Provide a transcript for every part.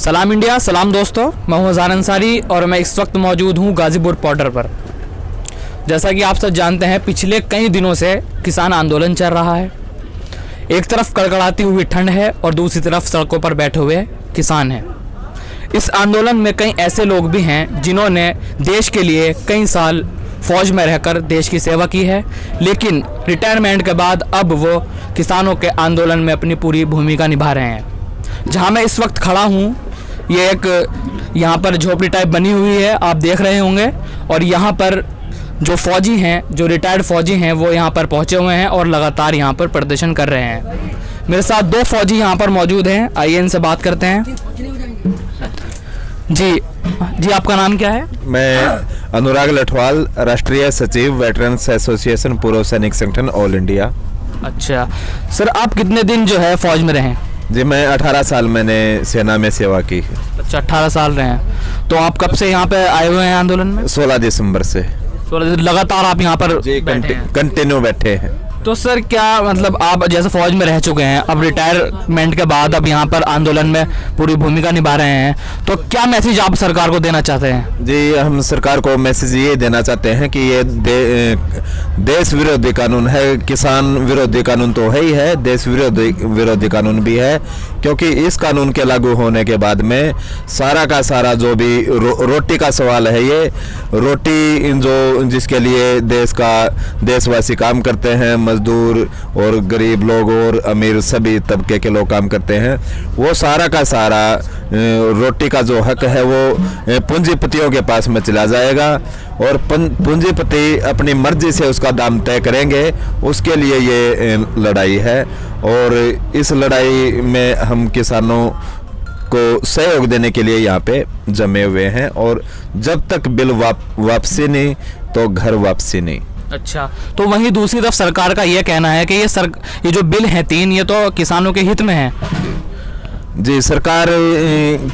सलाम इंडिया, सलाम दोस्तों। मैं हूं अज़ान अंसारी और मैं इस वक्त मौजूद हूं गाज़ीपुर बॉर्डर पर। जैसा कि आप सब जानते हैं, पिछले कई दिनों से किसान आंदोलन चल रहा है। एक तरफ कड़कड़ाती हुई ठंड है और दूसरी तरफ सड़कों पर बैठे हुए किसान हैं। इस आंदोलन में कई ऐसे लोग भी हैं जिन्होंने देश के लिए कई साल फ़ौज में रहकर देश की सेवा की है, लेकिन रिटायरमेंट के बाद अब वो किसानों के आंदोलन में अपनी पूरी भूमिका निभा रहे हैं। जहाँ मैं इस वक्त खड़ा हूँ, ये एक यहाँ पर झोपड़ी टाइप बनी हुई है, आप देख रहे होंगे। और यहाँ पर जो फ़ौजी हैं, जो रिटायर्ड फ़ौजी हैं, वो यहाँ पर पहुँचे हुए हैं और लगातार यहाँ पर प्रदर्शन कर रहे हैं। मेरे साथ दो फ़ौजी यहाँ पर मौजूद हैं, आइए इनसे बात करते हैं। जी, आपका नाम क्या है? मैं अनुराग लठवाल, राष्ट्रीय सचिव वेटरन्स एसोसिएशन पूर्व सैनिक संगठन ऑल इंडिया। अच्छा सर, आप कितने दिन जो है फ़ौज में रहे? जी, मैं 18 साल मैंने सेना में सेवा की। अच्छा, 18 साल रहे हैं। तो आप कब से यहाँ पे आए हुए हैं आंदोलन में? 16 दिसंबर से। 16 लगातार आप यहाँ पर कंटिन्यू बैठे हैं। तो सर क्या मतलब, आप जैसे फौज में रह चुके हैं, अब रिटायरमेंट के बाद अब यहाँ पर आंदोलन में पूरी भूमिका निभा रहे हैं, तो क्या मैसेज आप सरकार को देना चाहते हैं? जी, हम सरकार को मैसेज ये देना चाहते हैं कि ये देश विरोधी कानून है। किसान विरोधी कानून तो है ही है, देश विरोधी कानून भी है, क्योंकि इस कानून के लागू होने के बाद में सारा का सारा जो भी रोटी का सवाल है, ये रोटी जो जिसके लिए देशवासी काम करते हैं, मजदूर और गरीब लोग और अमीर सभी तबके के लोग काम करते हैं, वो सारा का सारा रोटी का जो हक है वो पूंजीपतियों के पास में चला जाएगा और पूंजीपति अपनी मर्जी से उसका दाम तय करेंगे। उसके लिए ये लड़ाई है और इस लड़ाई में हम किसानों को सहयोग देने के लिए यहाँ पे जमे हुए हैं और जब तक बिल वापसी नहीं तो घर वापसी नहीं। अच्छा, तो वहीं दूसरी तरफ सरकार का ये कहना है कि ये जो बिल है 3, ये तो किसानों के हित में है। जी, सरकार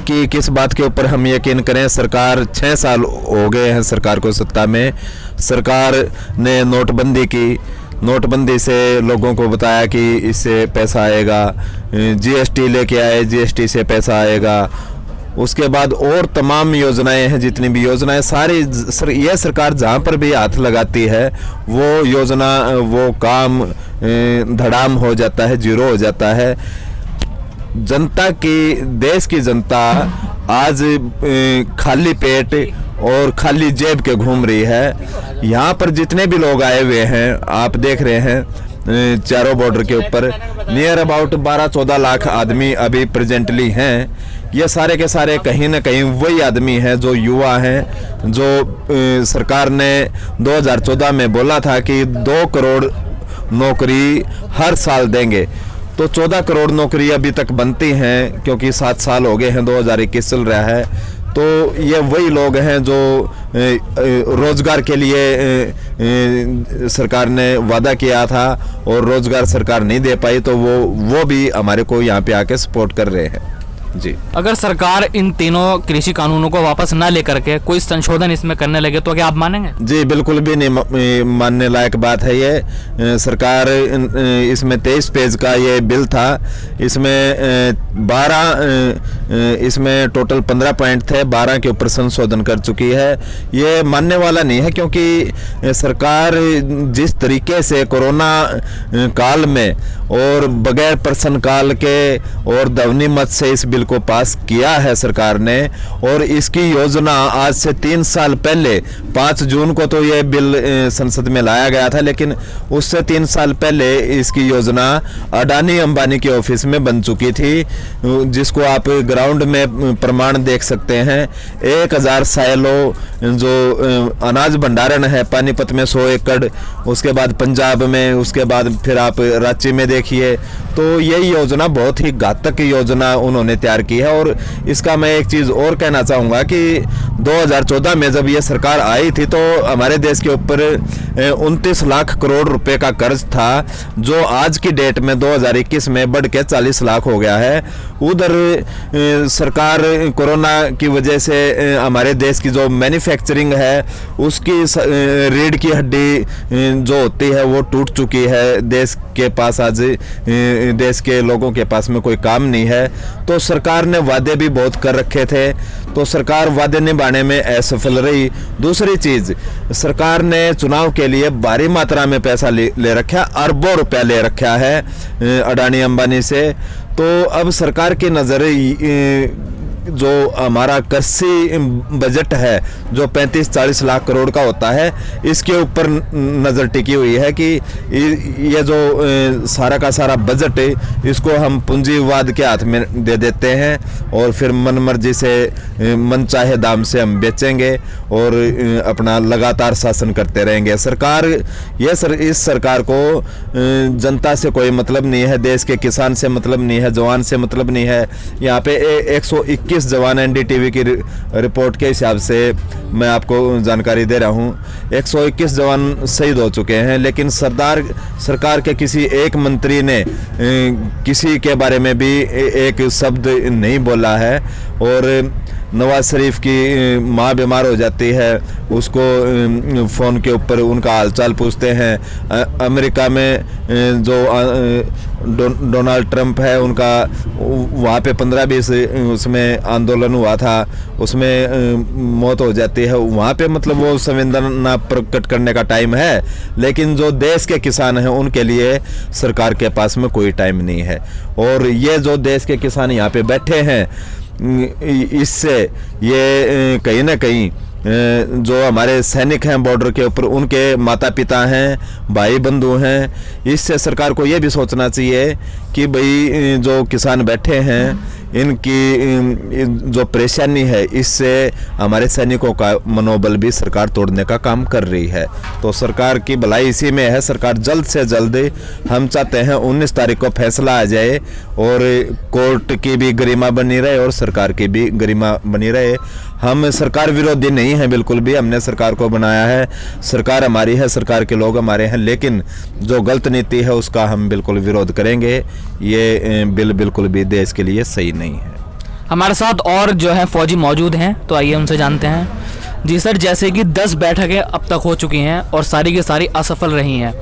की किस बात के ऊपर हम यकीन करें? सरकार 6 साल हो गए हैं सरकार को सत्ता में। सरकार ने नोटबंदी की, नोटबंदी से लोगों को बताया कि इससे पैसा आएगा, जीएसटी लेके आए, जीएसटी से पैसा आएगा। उसके बाद और तमाम योजनाएं हैं, जितनी भी योजनाएं सारी यह सरकार जहाँ पर भी हाथ लगाती है वो योजना, वो काम धड़ाम हो जाता है, जीरो हो जाता है। जनता की, देश की जनता आज खाली पेट और खाली जेब के घूम रही है। यहाँ पर जितने भी लोग आए हुए हैं, आप देख रहे हैं चारों बॉर्डर के ऊपर नियर अबाउट 12-14 लाख आदमी अभी प्रेजेंटली हैं। ये सारे के सारे कहीं ना कहीं वही आदमी हैं जो युवा हैं, जो सरकार ने 2014 में बोला था कि 2 करोड़ नौकरी हर साल देंगे। तो 14 करोड़ नौकरी अभी तक बनती हैं, क्योंकि 7 साल हो गए हैं, 2021 चल रहा है। तो ये वही लोग हैं जो रोजगार के लिए सरकार ने वादा किया था और रोजगार सरकार नहीं दे पाई, तो वो भी हमारे को यहाँ पे आके सपोर्ट कर रहे हैं। जी, अगर सरकार इन तीनों कृषि कानूनों को वापस ना लेकर के कोई संशोधन इसमें करने लगे तो क्या आप मानेंगे? जी, बिल्कुल भी नहीं मानने लायक बात है ये। सरकार इसमें 23 पेज का ये बिल था, इसमें 12 इसमें टोटल 15 पॉइंट थे, 12 के ऊपर संशोधन कर चुकी है। ये मानने वाला नहीं है, क्योंकि सरकार जिस तरीके से कोरोना काल में और बगैर प्रश्न काल के और ध्वनि मत से इस बिल को पास किया है सरकार ने, और इसकी योजना आज से 3 साल पहले 5 जून को तो ये बिल संसद में लाया गया था, लेकिन उससे 3 साल पहले इसकी योजना अडानी अंबानी के ऑफिस में बन चुकी थी, जिसको आप ग्राउंड में प्रमाण देख सकते हैं। 1000 साइलो जो अनाज भंडारण है, पानीपत में 100 एकड़, उसके बाद पंजाब में, उसके बाद फिर आप रांची में देखिए। तो यही योजना बहुत ही घातक योजना उन्होंने तैयार की है। और इसका मैं एक चीज़ और कहना चाहूँगा कि 2014 में जब ये सरकार आई थी तो हमारे देश के ऊपर 29 लाख करोड़ रुपए का कर्ज था, जो आज की डेट में 2021 में बढ़ के 40 लाख हो गया है। उधर सरकार कोरोना की वजह से हमारे देश की जो मैन्युफैक्चरिंग है उसकी रीढ़ की हड्डी जो होती है वो टूट चुकी है। देश के पास आज देश के लोगों के पास में कोई काम नहीं है। तो सरकार ने वादे भी बहुत कर रखे थे, तो सरकार वादे निभाने में असफल रही। दूसरी चीज, सरकार ने चुनाव के लिए भारी मात्रा में पैसा ले रखा, अरबों रुपया ले रखा है अडानी अंबानी से। तो अब सरकार की नज़र जो हमारा कृषि बजट है जो 35-40 लाख करोड़ का होता है, इसके ऊपर नज़र टिकी हुई है कि ये जो सारा का सारा बजट है इसको हम पूंजीवाद के हाथ में दे देते हैं और फिर मन मर्जी से मन चाहे दाम से हम बेचेंगे और अपना लगातार शासन करते रहेंगे। सरकार इस सरकार को जनता से कोई मतलब नहीं है, देश के किसान से मतलब नहीं है, जवान से मतलब नहीं है। यहाँ पे 121 जवान एनडीटीवी की रिपोर्ट के हिसाब से मैं आपको जानकारी दे रहा हूँ, 121 जवान शहीद हो चुके हैं, लेकिन सरकार के किसी एक मंत्री ने किसी के बारे में भी एक शब्द नहीं बोला है। और नवाज शरीफ की माँ बीमार हो जाती है, उसको फ़ोन के ऊपर उनका हालचाल पूछते हैं। अमेरिका में जो डोनाल्ड ट्रंप है उनका वहाँ पे 15-20 उसमें आंदोलन हुआ था, उसमें मौत हो जाती है। वहाँ पे मतलब वो संवेदना प्रकट करने का टाइम है, लेकिन जो देश के किसान हैं उनके लिए सरकार के पास में कोई टाइम नहीं है। और ये जो देश के किसान यहाँ पे बैठे हैं, इससे ये कहीं ना कहीं जो हमारे सैनिक हैं बॉर्डर के ऊपर, उनके माता पिता हैं, भाई बंधु हैं, इससे सरकार को ये भी सोचना चाहिए कि भाई जो किसान बैठे हैं इनकी जो परेशानी है इससे हमारे सैनिकों का मनोबल भी सरकार तोड़ने का काम कर रही है। तो सरकार की भलाई इसी में है। सरकार जल्द से जल्द, हम चाहते हैं 19 तारीख को फैसला आ जाए और कोर्ट की भी गरिमा बनी रहे और सरकार की भी गरिमा बनी रहे। हम सरकार विरोधी नहीं हैं बिल्कुल भी, हमने सरकार को बनाया है, सरकार हमारी है, सरकार के लोग हमारे हैं, लेकिन जो गलत नीति है उसका हम बिल्कुल विरोध करेंगे। ये बिल बिल्कुल भी देश के लिए सही नहीं है। हमारे साथ और जो है फौजी मौजूद हैं, तो आइए उनसे जानते हैं। जी सर, जैसे कि 10 बैठकें अब तक हो चुकी हैं और सारी की सारी असफल रही हैं,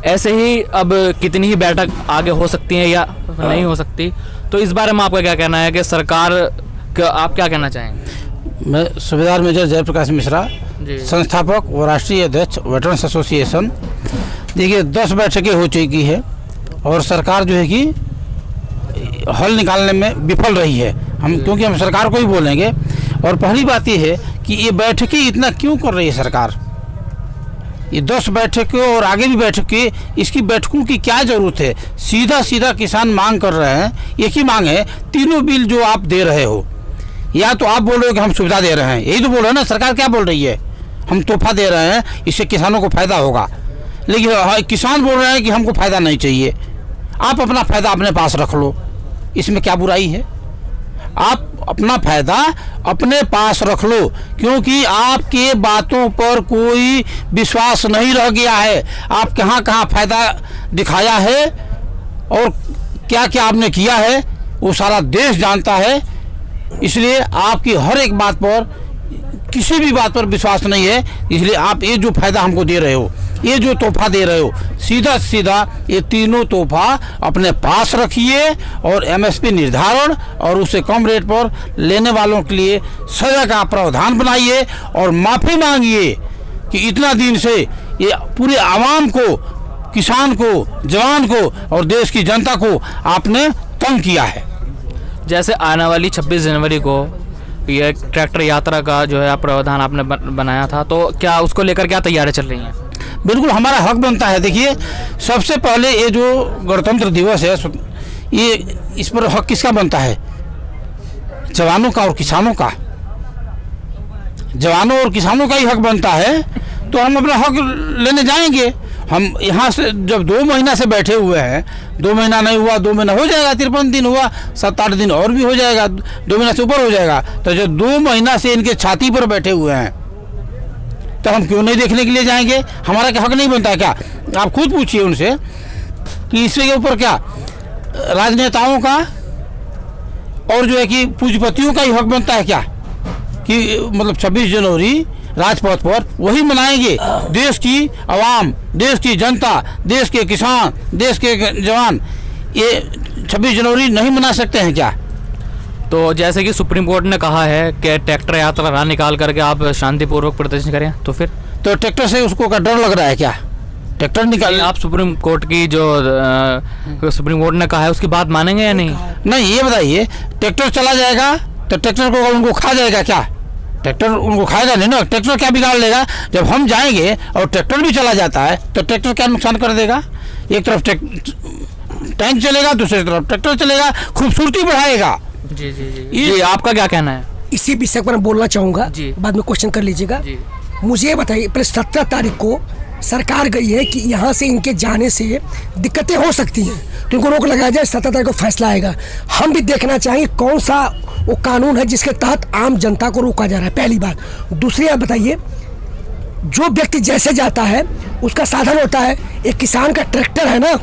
ऐसे ही अब कितनी ही बैठक आगे हो सकती हैं या नहीं हो सकती, तो इस बारे में आपका क्या कहना है कि सरकार का आप क्या कहना चाहेंगे? मैं सूबेदार मेजर जयप्रकाश मिश्रा, संस्थापक व राष्ट्रीय अध्यक्ष वेटरन्स एसोसिएशन। देखिए 10 बैठकें हो चुकी है और सरकार जो है कि हल निकालने में विफल रही है। क्योंकि हम सरकार को ही बोलेंगे। और पहली बात ये है कि ये बैठकें इतना क्यों कर रही है सरकार, ये 10 बैठकें और आगे भी बैठकें, इसकी बैठकों की क्या ज़रूरत है? सीधा किसान मांग कर रहे हैं, एक ही मांग है, तीनों बिल जो आप दे रहे हो, या तो आप बोल रहे हो कि हम सुविधा दे रहे हैं, यही तो बोल रहे हैं ना। सरकार क्या बोल रही है? हम तोहफा दे रहे हैं, इससे किसानों को फ़ायदा होगा। लेकिन किसान बोल रहे हैं कि हमको फ़ायदा नहीं चाहिए, आप अपना फ़ायदा अपने पास रख लो, इसमें क्या बुराई है? आप अपना फ़ायदा अपने पास रख लो, क्योंकि आपके बातों पर कोई विश्वास नहीं रह गया है। आप कहाँ फ़ायदा दिखाया है और क्या क्या आपने किया है वो सारा देश जानता है। इसलिए आपकी हर एक बात पर, किसी भी बात पर विश्वास नहीं है। इसलिए आप ये जो फ़ायदा हमको दे रहे हो, ये जो तोहफा दे रहे हो, सीधा ये तीनों तोहफा अपने पास रखिए और एमएसपी निर्धारण और उससे कम रेट पर लेने वालों के लिए सजा का प्रावधान बनाइए और माफ़ी मांगिए कि इतना दिन से ये पूरे आवाम को, किसान को, जवान को और देश की जनता को आपने तंग किया है। जैसे आने वाली 26 जनवरी को ये ट्रैक्टर यात्रा का जो है प्रावधान आपने बनाया था, तो क्या उसको लेकर क्या तैयारियां चल रही हैं? बिल्कुल हमारा हक बनता है। देखिए सबसे पहले ये जो गणतंत्र दिवस है, ये इस पर हक किसका बनता है? जवानों का और किसानों का। जवानों और किसानों का ही हक बनता है, तो हम अपना हक लेने जाएंगे। हम यहाँ से जब 2 महीना से बैठे हुए हैं, 2 महीना नहीं हुआ, 2 महीना हो जाएगा, 53 दिन हुआ, 7-8 दिन और भी हो जाएगा, 2 महीना से ऊपर हो जाएगा। तो जो 2 महीना से इनके छाती पर बैठे हुए हैं, तो हम क्यों नहीं देखने के लिए जाएंगे? हमारा क्या हक नहीं बनता है क्या? आप खुद पूछिए उनसे कि इसके ऊपर क्या राजनेताओं का और जो है कि पूंजीपतियों का ही हक बनता है क्या कि मतलब 26 जनवरी राजपथ पर वही मनाएंगे? देश की आवाम, देश की जनता, देश के किसान, देश के जवान ये 26 जनवरी नहीं मना सकते हैं क्या? तो जैसे कि सुप्रीम कोर्ट ने कहा है कि ट्रैक्टर यात्रा ना निकाल करके आप शांतिपूर्वक प्रदर्शन करें, तो फिर तो ट्रैक्टर से उसको का डर लग रहा है क्या? ट्रैक्टर निकाल आप सुप्रीम कोर्ट की जो सुप्रीम कोर्ट ने कहा है उसकी बात मानेंगे या नहीं? नहीं, ये बताइए, ट्रैक्टर चला जाएगा तो ट्रैक्टर को उनको खा जाएगा क्या? ट्रैक्टर उनको खाएगा नहीं ना। ट्रैक्टर क्या बिगाड़ लेगा? जब हम जाएंगे और ट्रैक्टर भी चला जाता है तो ट्रैक्टर क्या नुकसान कर देगा? एक तरफ टैंक चलेगा, दूसरी तरफ ट्रैक्टर चलेगा, खूबसूरती बढ़ाएगा। जी जी जी ये आपका क्या कहना है? इसी विषय पर मैं बोलना चाहूँगा, बाद में क्वेश्चन कर लीजिएगा। मुझे बताइए, पहले 17 तारीख को सरकार गई है कि यहाँ से इनके जाने से दिक्कतें हो सकती हैं, तो इनको रोक लगाया जाए। 17 तारीख को फैसला आएगा। हम भी देखना चाहेंगे कौन सा वो कानून है जिसके तहत आम जनता को रोका जा रहा है, पहली बात। दूसरी आप बताइए, जो व्यक्ति जैसे जाता है उसका साधन होता है। एक किसान का ट्रैक्टर है ना,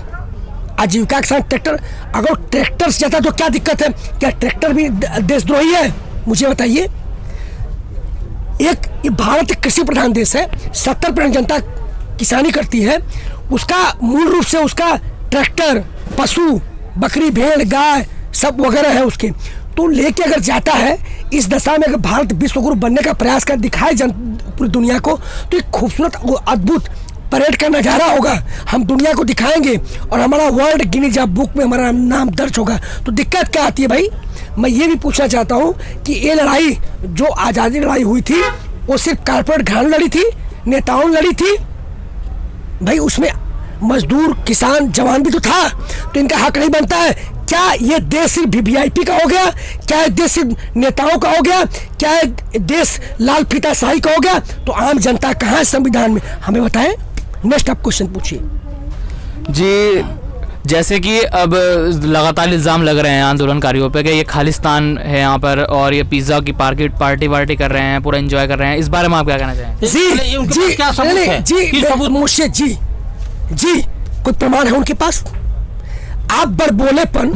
आजीविका किसान ट्रैक्टर, अगर ट्रैक्टर से जाता है तो क्या दिक्कत है? क्या ट्रैक्टर भी देशद्रोही है? मुझे बताइए। एक भारत एक कृषि प्रधान देश है, 70% जनता किसानी करती है। उसका मूल रूप से उसका ट्रैक्टर, पशु, बकरी, भेड़, गाय सब वगैरह है उसके, तो लेके अगर जाता है इस दशा में, अगर भारत विश्व गुरु बनने का प्रयास कर दिखाए पूरी दुनिया को, तो एक खूबसूरत अद्भुत परेड का नज़ारा होगा। हम दुनिया को दिखाएंगे और हमारा वर्ल्ड गिनीज बुक में हमारा नाम दर्ज होगा। तो दिक्कत क्या आती है भाई? मैं ये भी पूछना चाहता हूँ कि ये लड़ाई जो आज़ादी लड़ाई हुई थी वो सिर्फ कारपोरेट घराने लड़ी थी, नेताओं ने लड़ी थी भाई? उसमें मजदूर, किसान, जवान भी तो था। तो इनका हक नहीं बनता है क्या? ये देश सिर्फ वीआईपी का हो गया? क्या ये देश सिर्फ नेताओं का हो गया? क्या ये देश लाल फीताशाही का हो गया? तो आम जनता कहाँ है संविधान में? हमें बताएं। नेक्स्ट आप क्वेश्चन पूछिए जी। जैसे कि अब लगातार इल्ज़ाम लग रहे हैं आंदोलनकारियों पे कि ये खालिस्तान है यहाँ पर और ये पिज़्ज़ा की पार्टी कर रहे हैं, पूरा एंजॉय कर रहे हैं। इस बारे में आप क्या कहना चाहें? जी मुझसे जी कोई प्रमाण है उनके पास? आप बड़बोलेपन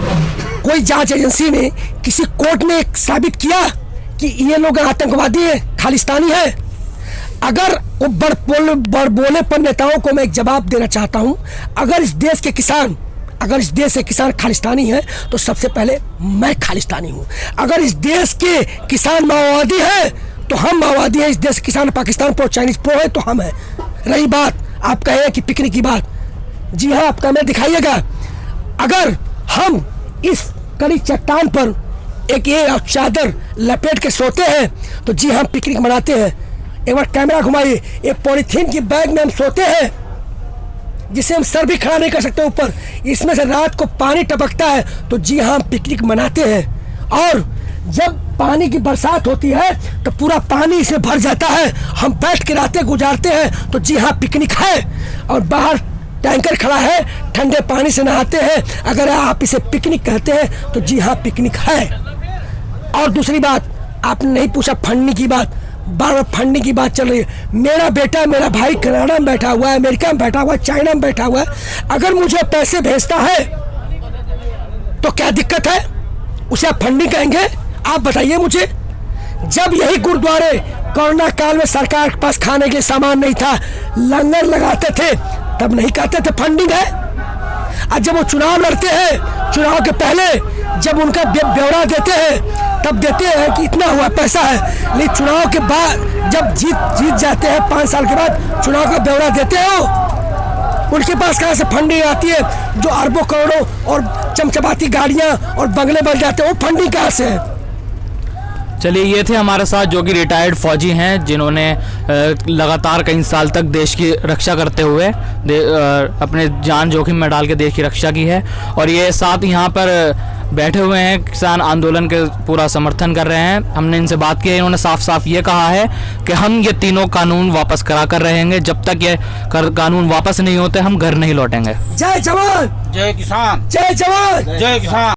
कोई जांच एजेंसी ने, किसी कोर्ट ने साबित किया कि ये लोग आतंकवादी हैं, खालिस्तानी हैं? अगर वो बड़बोलेपन नेताओं को मैं एक जवाब देना चाहता हूं, अगर इस देश के किसान खालिस्तानी हैं तो सबसे पहले मैं खालिस्तानी हूं। अगर इस देश के किसान माओवादी हैं तो हम माओवादी हैं। इस देश के किसान पाकिस्तान प्रो, चाइनीज प्रो है तो हम हैं। रही बात आप कहें कि पिकनिक की बात, जी हाँ, आप कैमरा दिखाइएगा। अगर हम इस कड़ी चट्टान पर एक ये चादर लपेट के सोते हैं तो जी हम पिकनिक मनाते हैं। एक बार कैमरा घुमाइए, एक पॉलीथीन की बैग में हम सोते हैं जिसे हम सर भी खड़ा नहीं कर सकते ऊपर, इसमें से रात को पानी टपकता है तो जी हाँ हम पिकनिक मनाते हैं। और जब पानी की बरसात होती है तो पूरा पानी से भर जाता है, हम बैठ के रातें गुजारते हैं तो जी हाँ पिकनिक है। और बाहर टैंकर खड़ा है, ठंडे पानी से नहाते हैं। अगर आप इसे पिकनिक कहते हैं तो जी हाँ पिकनिक है। और दूसरी बात, आपने नहीं पूछा फंडिंग की बात, बार फंडिंग की बात चल रही है। मेरा बेटा, मेरा भाई कनाडा में बैठा हुआ है, अमेरिका में बैठा हुआ है, चाइना में बैठा हुआ है, अगर मुझे पैसे भेजता है तो क्या दिक्कत है? उसे आप फंडिंग कहेंगे? आप बताइए मुझे। जब यही गुरुद्वारे कोरोना काल में सरकार के पास खाने के लिए सामान नहीं था, लंगर लगाते थे, तब नहीं कहते थे फंडिंग है? और जब वो चुनाव लड़ते हैं, चुनाव के पहले जब उनका ब्यौरा देते हैं तब देते हैं कि इतना हुआ पैसा है, लेकिन चुनाव के बाद जब जीत जाते हैं 5 साल के बाद चुनाव का ब्यौरा देते हो, उनके पास कहाँ से फंडिंग आती है? जो अरबों करोड़ों और चमचमाती गाड़ियाँ और बंगले बन जाते हैं, वो फंडिंग कहाँ से है? चलिए, ये थे हमारे साथ जो कि रिटायर्ड फौजी हैं, जिन्होंने लगातार कई साल तक देश की रक्षा करते हुए अपने जान जोखिम में डाल के देश की रक्षा की है। और ये साथ यहाँ पर बैठे हुए हैं, किसान आंदोलन के पूरा समर्थन कर रहे हैं। हमने इनसे बात की है, इन्होंने साफ साफ ये कहा है कि हम ये तीनों कानून वापस करा कर रहेंगे। जब तक ये कानून वापस नहीं होते हम घर नहीं लौटेंगे। जय जवान, जय किसान, जय जवान, जय किसान।